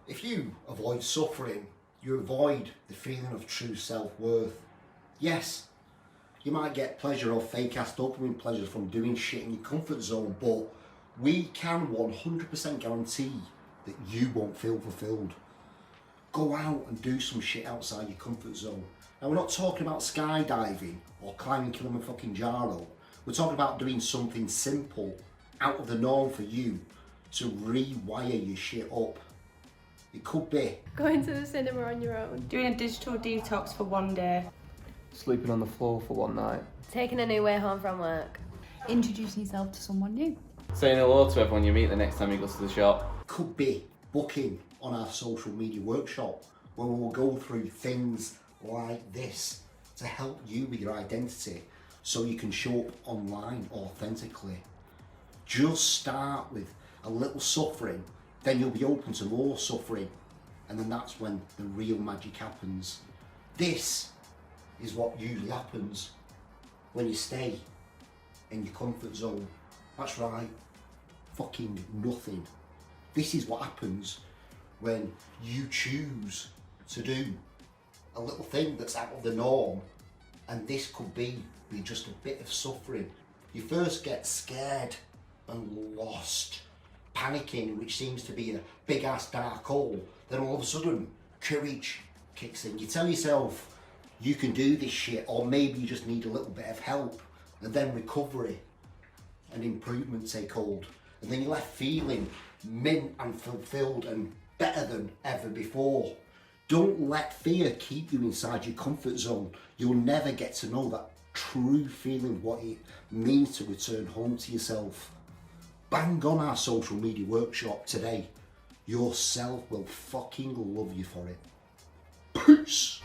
If you avoid suffering, you avoid the feeling of true self-worth. Yes, you might get pleasure or fake-ass dopamine pleasure from doing shit in your comfort zone, but we can 100% guarantee that you won't feel fulfilled. Go out and do some shit outside your comfort zone. Now, we're not talking about skydiving or climbing Kilimanjaro. We're talking about doing something simple, out of the norm for you, to rewire your shit up. It could be going to the cinema on your own, doing a digital detox for one day, sleeping on the floor for one night, taking a new way home from work, introducing yourself to someone new, saying hello to everyone you meet the next time you go to the shop. Could be booking on our social media workshop, where we will go through things like this to help you with your identity so you can show up online authentically. Just start with a little suffering, then you'll be open to more suffering, and then that's when the real magic happens. This is what usually happens when you stay in your comfort zone. That's right, fucking nothing. This is what happens when you choose to do a little thing that's out of the norm, and this could be with just a bit of suffering. You first get scared and lost, panicking, which seems to be a big ass dark hole. Then all of a sudden, courage kicks in. You tell yourself you can do this shit, or maybe you just need a little bit of help, and then recovery and improvement take hold. And then you're left feeling mint and fulfilled and better than ever before. Don't let fear keep you inside your comfort zone. You'll never get to know that true feeling, what it means to return home to yourself. Bang on our social media workshop today. Yourself will fucking love you for it. Peace.